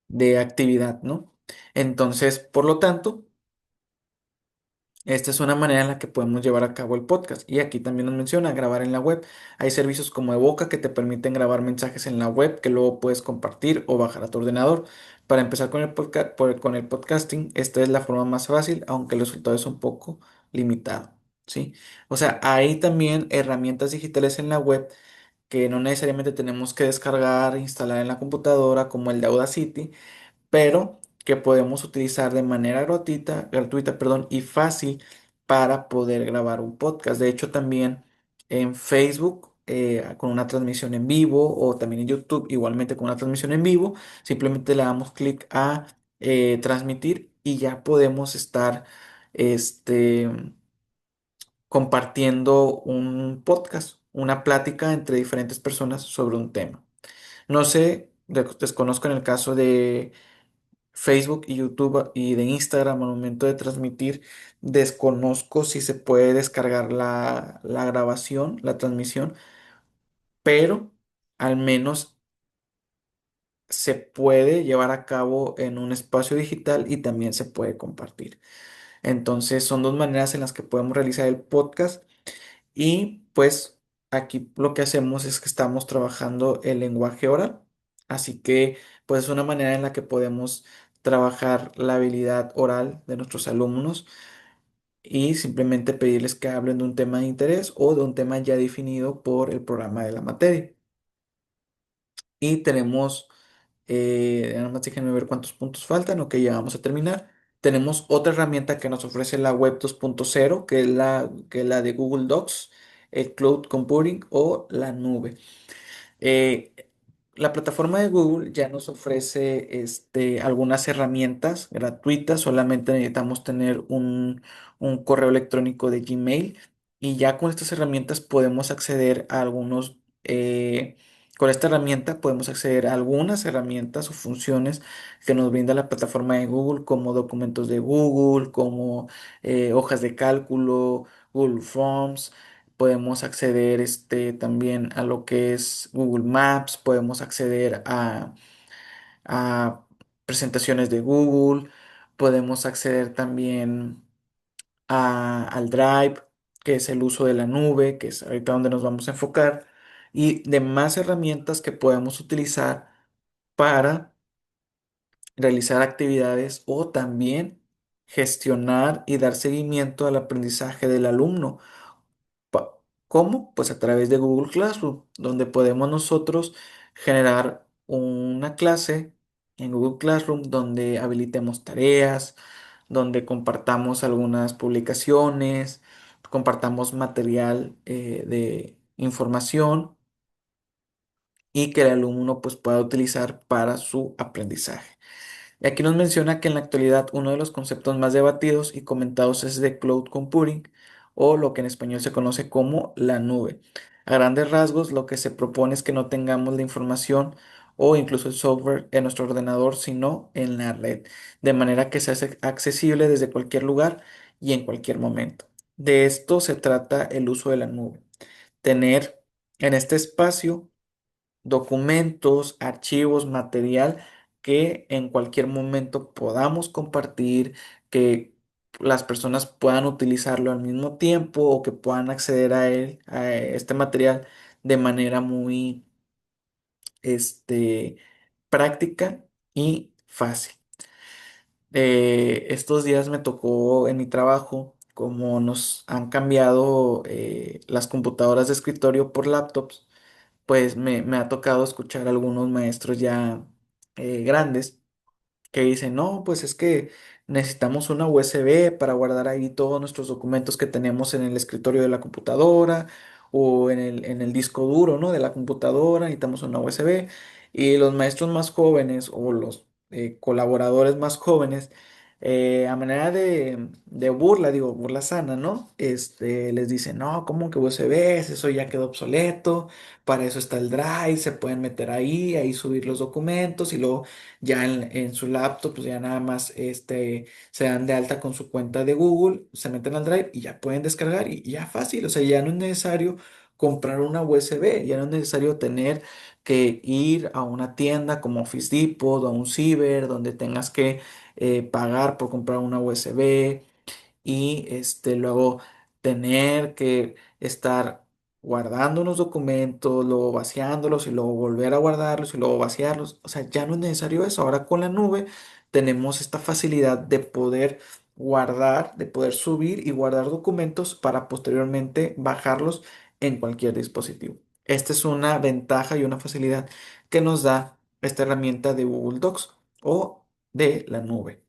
De actividad, ¿no? Entonces, por lo tanto, esta es una manera en la que podemos llevar a cabo el podcast. Y aquí también nos menciona grabar en la web. Hay servicios como Evoca que te permiten grabar mensajes en la web que luego puedes compartir o bajar a tu ordenador. Para empezar con con el podcasting, esta es la forma más fácil, aunque el resultado es un poco limitado, ¿sí? O sea, hay también herramientas digitales en la web que no necesariamente tenemos que descargar e instalar en la computadora, como el de Audacity, pero que podemos utilizar de manera gratuita, perdón, y fácil para poder grabar un podcast. De hecho, también en Facebook, con una transmisión en vivo, o también en YouTube, igualmente con una transmisión en vivo, simplemente le damos clic a transmitir y ya podemos estar este, compartiendo un podcast, una plática entre diferentes personas sobre un tema. No sé, desconozco en el caso de Facebook y YouTube y de Instagram al momento de transmitir, desconozco si se puede descargar la grabación, la transmisión, pero al menos se puede llevar a cabo en un espacio digital y también se puede compartir. Entonces son dos maneras en las que podemos realizar el podcast y pues aquí lo que hacemos es que estamos trabajando el lenguaje oral, así que pues es una manera en la que podemos trabajar la habilidad oral de nuestros alumnos y simplemente pedirles que hablen de un tema de interés o de un tema ya definido por el programa de la materia. Y tenemos, nada más déjenme ver cuántos puntos faltan, ok, ya vamos a terminar. Tenemos otra herramienta que nos ofrece la Web 2.0, que es la de Google Docs, el Cloud Computing o la nube. Eh, la plataforma de Google ya nos ofrece algunas herramientas gratuitas, solamente necesitamos tener un correo electrónico de Gmail y ya con estas herramientas podemos acceder a con esta herramienta podemos acceder a algunas herramientas o funciones que nos brinda la plataforma de Google, como documentos de Google, como hojas de cálculo, Google Forms. Podemos acceder también a lo que es Google Maps, podemos acceder a presentaciones de Google, podemos acceder también al Drive, que es el uso de la nube, que es ahorita donde nos vamos a enfocar, y demás herramientas que podemos utilizar para realizar actividades o también gestionar y dar seguimiento al aprendizaje del alumno. ¿Cómo? Pues a través de Google Classroom, donde podemos nosotros generar una clase en Google Classroom donde habilitemos tareas, donde compartamos algunas publicaciones, compartamos material de información y que el alumno pues pueda utilizar para su aprendizaje. Y aquí nos menciona que en la actualidad uno de los conceptos más debatidos y comentados es de cloud computing, o lo que en español se conoce como la nube. A grandes rasgos, lo que se propone es que no tengamos la información o incluso el software en nuestro ordenador, sino en la red, de manera que sea accesible desde cualquier lugar y en cualquier momento. De esto se trata el uso de la nube. Tener en este espacio documentos, archivos, material que en cualquier momento podamos compartir, que las personas puedan utilizarlo al mismo tiempo o que puedan acceder a él, a este material de manera muy, este, práctica y fácil. Estos días me tocó en mi trabajo, como nos han cambiado las computadoras de escritorio por laptops, pues me ha tocado escuchar a algunos maestros ya grandes que dicen, no, pues es que necesitamos una USB para guardar ahí todos nuestros documentos que tenemos en el escritorio de la computadora o en el disco duro, ¿no? De la computadora, necesitamos una USB. Y los maestros más jóvenes o los colaboradores más jóvenes, a manera de burla, digo, burla sana, ¿no? Les dicen, no, ¿cómo que USB? Eso ya quedó obsoleto, para eso está el Drive, se pueden meter ahí subir los documentos y luego ya en su laptop, pues ya nada más se dan de alta con su cuenta de Google, se meten al Drive y ya pueden descargar y ya fácil. O sea, ya no es necesario comprar una USB, ya no es necesario tener que ir a una tienda como Office Depot o a un ciber donde tengas que pagar por comprar una USB y luego tener que estar guardando unos documentos, luego vaciándolos y luego volver a guardarlos y luego vaciarlos. O sea, ya no es necesario eso. Ahora con la nube tenemos esta facilidad de poder guardar, de poder subir y guardar documentos para posteriormente bajarlos en cualquier dispositivo. Esta es una ventaja y una facilidad que nos da esta herramienta de Google Docs o de la nube.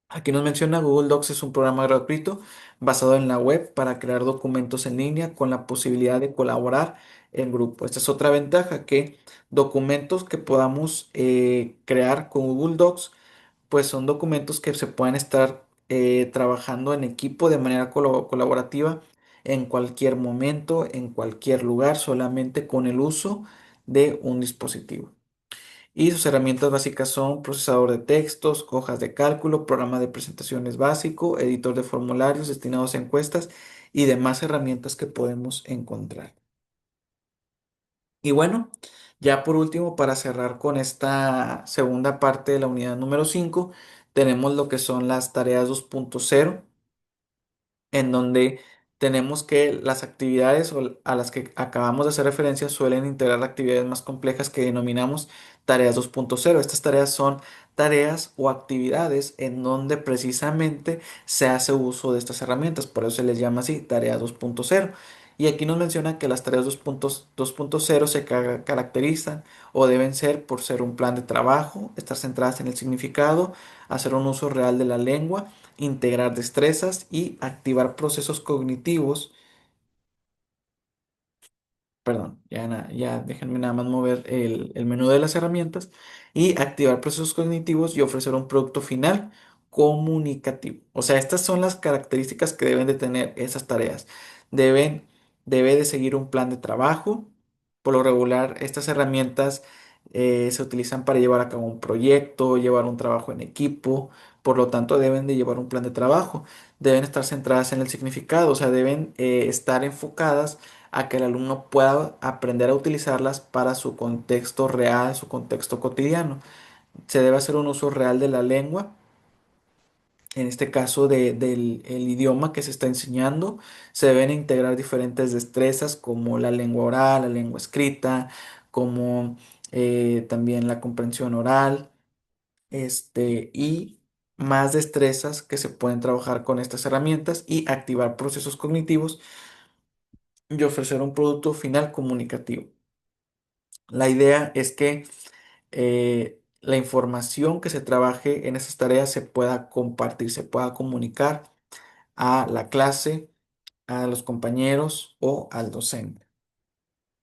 Aquí nos menciona Google Docs es un programa gratuito basado en la web para crear documentos en línea con la posibilidad de colaborar en grupo. Esta es otra ventaja, que documentos que podamos crear con Google Docs, pues son documentos que se pueden estar trabajando en equipo de manera colaborativa en cualquier momento, en cualquier lugar, solamente con el uso de un dispositivo. Y sus herramientas básicas son procesador de textos, hojas de cálculo, programa de presentaciones básico, editor de formularios destinados a encuestas y demás herramientas que podemos encontrar. Y bueno, ya por último, para cerrar con esta segunda parte de la unidad número 5, tenemos lo que son las tareas 2.0, en donde tenemos que las actividades a las que acabamos de hacer referencia suelen integrar actividades más complejas que denominamos tareas 2.0. Estas tareas son tareas o actividades en donde precisamente se hace uso de estas herramientas, por eso se les llama así, tareas 2.0. Y aquí nos menciona que las tareas 2.0 se caracterizan o deben ser por ser un plan de trabajo, estar centradas en el significado, hacer un uso real de la lengua, integrar destrezas y activar procesos cognitivos. Perdón, ya déjenme nada más mover el menú de las herramientas y activar procesos cognitivos y ofrecer un producto final comunicativo. O sea, estas son las características que deben de tener esas tareas. Deben, debe de seguir un plan de trabajo. Por lo regular, estas herramientas se utilizan para llevar a cabo un proyecto, llevar un trabajo en equipo. Por lo tanto, deben de llevar un plan de trabajo. Deben estar centradas en el significado, o sea, deben estar enfocadas a que el alumno pueda aprender a utilizarlas para su contexto real, su contexto cotidiano. Se debe hacer un uso real de la lengua, en este caso del el idioma que se está enseñando. Se deben integrar diferentes destrezas como la lengua oral, la lengua escrita, como también la comprensión oral, y más destrezas que se pueden trabajar con estas herramientas y activar procesos cognitivos y ofrecer un producto final comunicativo. La idea es que la información que se trabaje en esas tareas se pueda compartir, se pueda comunicar a la clase, a los compañeros o al docente.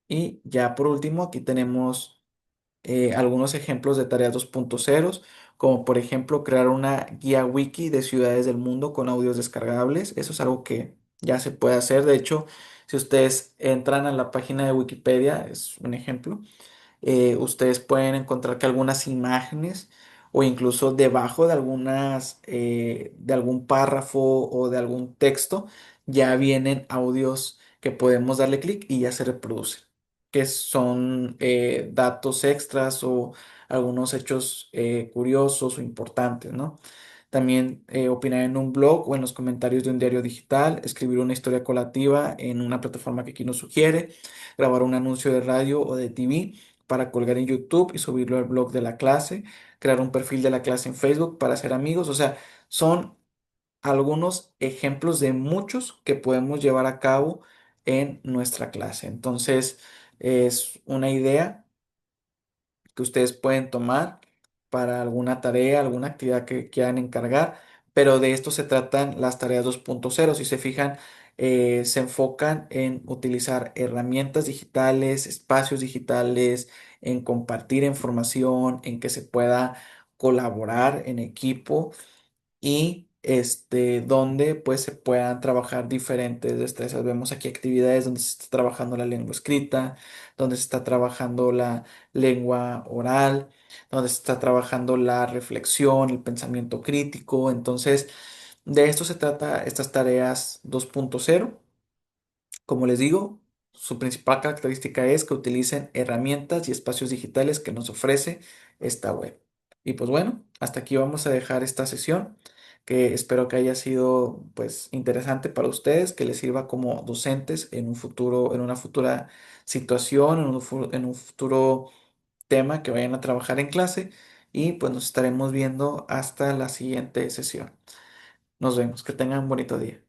Y ya por último, aquí tenemos algunos ejemplos de tareas 2.0, como por ejemplo crear una guía wiki de ciudades del mundo con audios descargables. Eso es algo que ya se puede hacer. De hecho, si ustedes entran a la página de Wikipedia, es un ejemplo, ustedes pueden encontrar que algunas imágenes o incluso debajo de de algún párrafo o de algún texto, ya vienen audios que podemos darle clic y ya se reproducen, que son datos extras o algunos hechos curiosos o importantes, ¿no? También opinar en un blog o en los comentarios de un diario digital, escribir una historia colativa en una plataforma que aquí nos sugiere, grabar un anuncio de radio o de TV para colgar en YouTube y subirlo al blog de la clase, crear un perfil de la clase en Facebook para hacer amigos. O sea, son algunos ejemplos de muchos que podemos llevar a cabo en nuestra clase. Entonces, es una idea que ustedes pueden tomar para alguna tarea, alguna actividad que quieran encargar, pero de esto se tratan las tareas 2.0. Si se fijan, se enfocan en utilizar herramientas digitales, espacios digitales, en compartir información, en que se pueda colaborar en equipo y donde pues se puedan trabajar diferentes destrezas. Vemos aquí actividades donde se está trabajando la lengua escrita, donde se está trabajando la lengua oral, donde se está trabajando la reflexión, el pensamiento crítico. Entonces, de esto se trata estas tareas 2.0. Como les digo, su principal característica es que utilicen herramientas y espacios digitales que nos ofrece esta web. Y pues bueno, hasta aquí vamos a dejar esta sesión, que espero que haya sido pues interesante para ustedes, que les sirva como docentes en un futuro, en una futura situación, en un futuro tema que vayan a trabajar en clase. Y pues nos estaremos viendo hasta la siguiente sesión. Nos vemos, que tengan un bonito día.